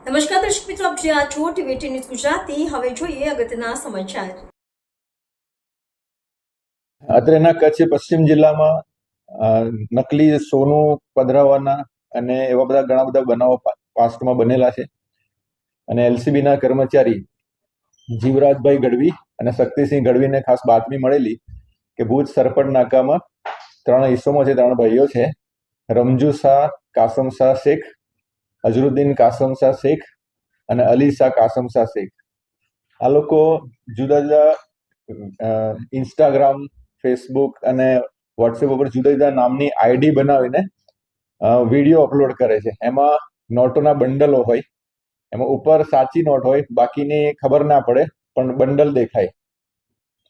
નમસ્કાર દર્શક મિત્રો, આપ જોઈ છો ટીવી ન્યૂઝ ગુજરાતી. હવે જોઈએ અગત્યના સમાચાર. અત્રેના કચ્છ પશ્ચિમ જિલ્લામાં નકલી સોનું પધરાવવાના અને એવા બધા ઘણા બધા બનાવો પાસ્ટમાં બનેલા છે. અને એલસીબીના કર્મચારી જીવરાજભાઈ ગઢવી અને શક્તિસિંહ ગઢવીને ખાસ બાતમી મળેલી કે ભુજ સરપટ નાકામાં 3 ઈસમો છે, 3 ભાઈઓ છે, રમજુ શાહ કાસમ શાહ શેખ, અઝરુદ્દીન કાસમ શાહ શેખ અને અલી શાહ કાસમ શાહ શેખ. આ લોકો જુદા જુદા ઇન્સ્ટાગ્રામ, ફેસબુક અને વોટ્સએપ ઉપર જુદા જુદા નામની આઈડી બનાવીને વિડીયો અપલોડ કરે છે. એમાં નોટોના બંડલો હોય, એમાં ઉપર સાચી નોટ હોય, બાકીની ખબર ના પડે, પણ બંડલ દેખાય.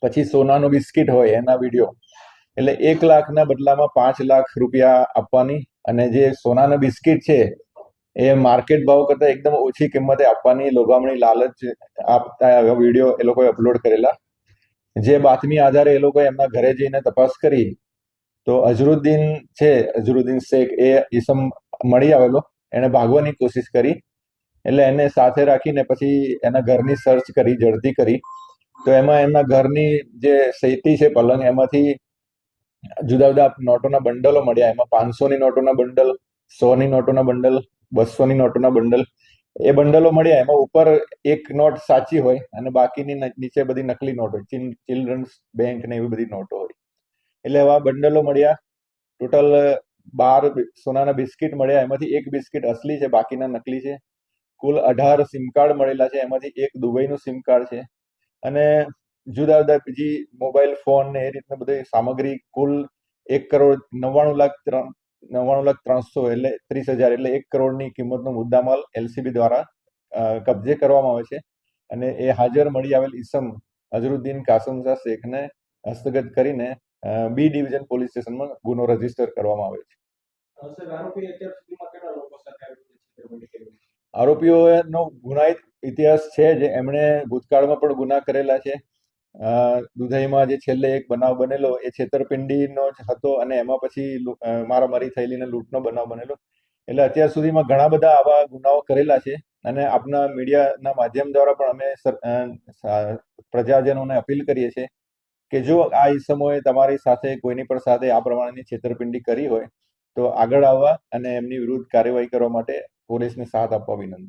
પછી સોનાનું બિસ્કિટ હોય એના વિડીયો. એટલે 1 લાખના બદલામાં 5 લાખ રૂપિયા આપવાની, અને જે સોનાના બિસ્કિટ છે એ માર્કેટ ભાવ કરતા એકદમ ઓછી કિંમતે આપવાની લોભામણી લાલચ આપતા વિડીયો એ લોકોએ અપલોડ કરેલા. જે બાતમી આધારે એ લોકોએ એમના ઘરે જઈને તપાસ કરી તો અઝરુદ્દીન શેખ એ ઈસમ મળી આવેલો. એને ભાગવાની કોશિશ કરી, એટલે એને સાથે રાખીને પછી એના ઘરની સર્ચ કરી, ઝડપી કરી. તો એમાં એમના ઘરની જે સેતી છે પલંગ, એમાંથી જુદા જુદા નોટોના બંડલો મળ્યા. એમાં 500ની નોટોના બંડલ, 100ની નોટોના બંડલ, 200ની નોટોના બંડલ, એ બંડલો મળ્યા. એમાં ઉપર એક નોટ સાચી હોય અને બાકીની નીચે બધી નકલી નોટ હોય, ચિલ્ડ્રન્સ બેંક ને એવી બધી નોટો હોય. એટલે એવા બંડલો મળ્યા. ટોટલ 12 સોનાના બિસ્કિટ મળ્યા. એમાંથી 1 બિસ્કિટ અસલી છે, બાકીના નકલી છે. કુલ 18 સિમ કાર્ડ મળેલા છે, એમાંથી 1 દુબઈનું સિમ કાર્ડ છે. અને જુદા જુદા બીજી મોબાઈલ ફોન ને એ રીતના બધી સામગ્રી કુલ 1,99,03,00,300 એટલે 30,000 એટલે 1 કરોડની કિંમતનો મુદ્દામાલ એલસીબી દ્વારા કબજે કરવામાં આવે છે. અને એ હાજર મળી આવેલ ઈસમ અઝરુદ્દીન કાસમ શાહ શેખને હસ્તગત કરીને બી ડિવિઝન પોલીસ સ્ટેશનમાં ગુનો રજીસ્ટર કરવામાં આવે છે. આરોપીઓનો ગુનાહિત ઇતિહાસ છે, જે એમણે ભૂતકાળમાં પણ ગુના કરેલા છે. દુધઈમાં જે છેલ્લે એક બનાવ બનેલો એ છેતરપિંડીનો જ હતો, અને એમાં પછી મારામારી થયેલી ને લૂંટનો બનાવ બનેલો. એટલે અત્યાર સુધીમાં ઘણા બધા આવા ગુનાઓ કરેલા છે. અને આપના મીડિયાના માધ્યમ દ્વારા પણ અમે પ્રજાજનોને અપીલ કરીએ છીએ કે જો આ ઈસમોએ તમારી સાથે કોઈની પણ સાથે આ પ્રમાણેની છેતરપિંડી કરી હોય તો આગળ આવવા અને એમની વિરુદ્ધ કાર્યવાહી કરવા માટે પોલીસને સાથ આપવા વિનંતી.